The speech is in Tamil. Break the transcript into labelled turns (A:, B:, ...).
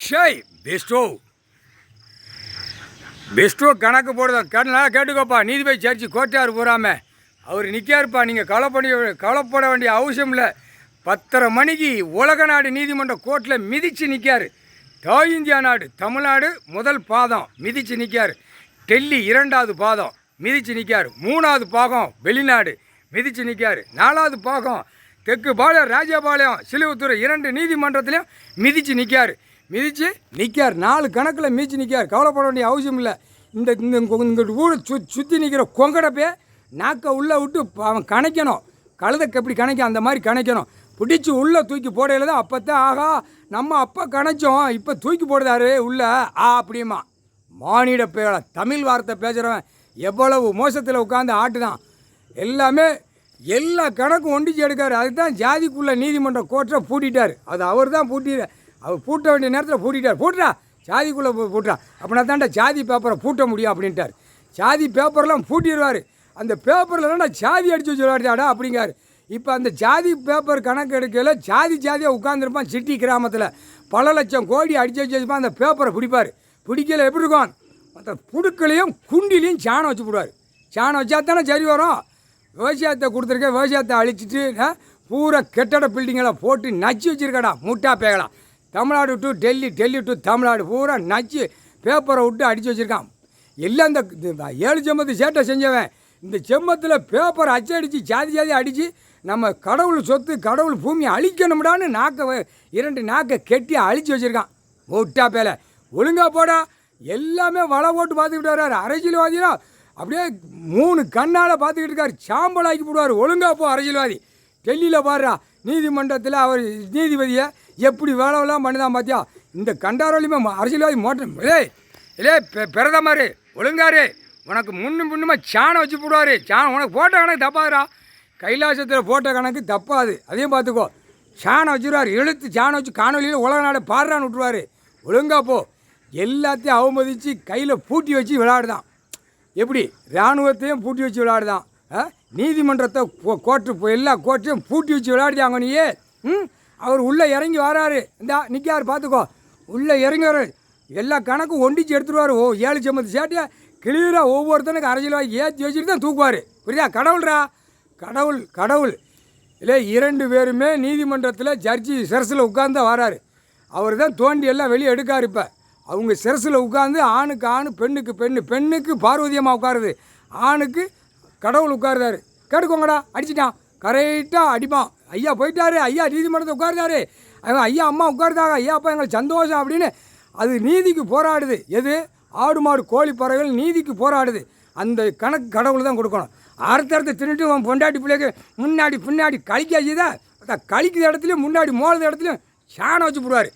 A: ஷேய் பெஸ்டோ பெஸ்டோ கணக்கு போடுதா நல்லா கேட்டுக்கோப்பா. நீதிபதி சர்ச்சு கோட்டையார் போகாம அவர் நிற்காருப்பா. நீங்கள் கவலைப்பட வேண்டிய அவசியம் இல்லை. 10:30 மணிக்கு உலக நாடு நீதிமன்ற கோர்ட்டில் மிதித்து நிற்கார். தாய் இந்தியா நாடு தமிழ்நாடு முதல் பாதம் மிதித்து நிற்கார். டெல்லி 2வது பாதம் மிதித்து நிற்கார். 3வது பாகம் வெளிநாடு மிதித்து நிற்கார். 4வது பாகம் தெற்கு பாளையம் ராஜபாளையம் சிலுவத்துறை 2 நீதிமன்றத்திலையும் மிதித்து நிற்கார். 4 கணக்கில் மிதித்து நிற்கார். கவலைப்பட வேண்டிய அவசியம் இல்லை. இந்த ஊரை சுற்றி நிற்கிற கொங்கடப்பே நாக்கை உள்ளே விட்டு அவன் கணைக்கணும். கழுதைக்கு எப்படி கணைக்கும் அந்த மாதிரி கணைக்கணும். பிடிச்சி உள்ளே தூக்கி போடையில் தான் அப்போத்தான் ஆகா நம்ம அப்போ கணைச்சோம் இப்போ தூக்கி போடுதாரு உள்ளே அப்படிமா. மானிட பேரை தமிழ் வார்த்தை பேசுகிறவன் எவ்வளவு மோசத்தில் உட்காந்து ஆட்டு தான். எல்லா கணக்கும் ஒண்டிச்சு எடுக்கார். அதுதான் ஜாதிக்குள்ளே நீதிமன்ற கோர்ட்டை பூட்டிட்டார். அது அவர் தான் அவர் பூட்ட வேண்டிய நேரத்தில் பூட்டிட்டார். பூட்டுறா ஜாதிக்குள்ளே பூட்டுறா அப்படின்னா தான்டா ஜாதி பேப்பரை பூட்ட முடியும் அப்படின்ட்டார். ஜாதி பேப்பர்லாம் பூட்டிடுவார். அந்த பேப்பரில் தான்டா ஜாதி அடித்து வச்சு விளையாடுதாடா அப்படிங்காரு. இப்போ அந்த ஜாதி பேப்பர் கணக்கு எடுக்கல ஜாதியாக உட்காந்துருப்பான். சிட்டி கிராமத்தில் பல லட்சம் கோடி அடித்து வச்சுருப்பான். அந்த பேப்பரை பிடிக்கல எப்படி இருக்கும். அந்த புடுக்களையும் குண்டிலையும் சாணம் வச்சு விடுவார். சாணம் வச்சா தானே சரி வரும். விவசாயத்தை கொடுத்துருக்க விவசாயத்தை அழிச்சிட்டு பூரா கெட்டட பில்டிங்கெல்லாம் போட்டு நச்சு வச்சுருக்கடா முட்டா பேகலாம். தமிழ்நாடு டு டெல்லி, டெல்லி டு தமிழ்நாடு பூரா நச்சு பேப்பரை விட்டு அடித்து வச்சுருக்கான். எல்லாம் இந்த 7 செம்மத்து சேட்டை செஞ்சவன் இந்த செம்மத்தில் பேப்பரை அச்சடித்து ஜாதி அடித்து நம்ம கடவுள் சொத்து கடவுள் பூமியை அழிக்கணும்டான்னு 2 நாக்கை கெட்டி அழித்து வச்சுருக்கான். முட்டா பேலை ஒழுங்காக போடா. எல்லாமே வலை போட்டு பார்த்துக்கிட்டு வர்றாரு. அரசியல்வாதினா அப்படியே 3 கண்ணால் பார்த்துக்கிட்டு இருக்கார். சாம்பலாக்கி போடுவார். ஒழுங்காக போ அரசியல்வாதி. டெல்லியில் பாடுறா நீதிமன்றத்தில் அவர் நீதிபதியை எப்படி வேலைலாம் பண்ணிதான் பார்த்தியா. இந்த கண்டாரோலியுமே அரசியல்வாதி மோட்டம் இல்லே பிரதமர் ஒழுங்காரு உனக்கு முன்னுமா சாணம் வச்சு போடுவார். சாணம் உனக்கு போட்ட கணக்கு தப்பாதுரா. கைலாசத்தில் போட்ட கணக்கு தப்பாது. அதையும் பார்த்துக்கோ. சாணம் வச்சுருவார். இழுத்து சாணம் வச்சு காணொலியில் உலக நாடு பாடுறான்னு விட்டுருவார். ஒழுங்கா போ. எல்லாத்தையும் அவமதித்து கையில் பூட்டி வச்சு விளையாடுதான். எப்படி இராணுவத்தையும் பூட்டி வச்சு விளையாடுதான். நீதிமன்றத்தை எல்லா கோர்ட்டையும் பூட்டி வச்சு விளையாடுதாங்க நீயே. அவர் உள்ளே இறங்கி வராரு. இந்தா நிற்கார் பார்த்துக்கோ. உள்ளே இறங்கி வர எல்லா கணக்கும் ஒண்டிச்சு எடுத்துருவார். 7 செம்மத்து சேட்டையை கிளியராக ஒவ்வொருத்தனுக்கு அரசியல்வாதி ஏற்றி வச்சுட்டு தான் தூக்குவார். புரியுதா. கடவுள்ரா கடவுள் இல்லை. 2 பேருமே நீதிமன்றத்தில் ஜட்ஜி சிரசில் உட்கார்ந்து வராரு. அவர் தான் தோண்டி எல்லாம் வெளியே எடுக்கார். இப்போ அவங்க சிரசில் உட்காந்து ஆணுக்கு ஆணு பெண்ணுக்கு பெண்ணுக்கு பார்வதியமாக உட்காருது. ஆணுக்கு கடவுள் உட்காருதாரு. கேட்டுக்கோங்கடா அடிச்சிட்டான். கரெக்டாக அடிப்பான். ஐயா போயிட்டாரு. ஐயா நீதிமன்றத்தை உட்காருதாரு. ஐயா அம்மா உட்காருதாங்க. ஐயா அப்பா எங்களுக்கு சந்தோஷம் அப்படின்னு அது நீதிக்கு போராடுது. எது ஆடு மாடு கோழி பறவைகள் நீதிக்கு போராடுது. அந்த கணக்கு கடவுள் தான் கொடுக்கணும். அடுத்த தின்னுட்டு அவன் பொண்டாட்டி பிள்ளைக்கு முன்னாடி பின்னாடி கழிக்காச்சுதான் கழிக்கிற இடத்துலையும் முன்னாடி மோளது இடத்துலையும் சாணம் வச்சு போடுவார்.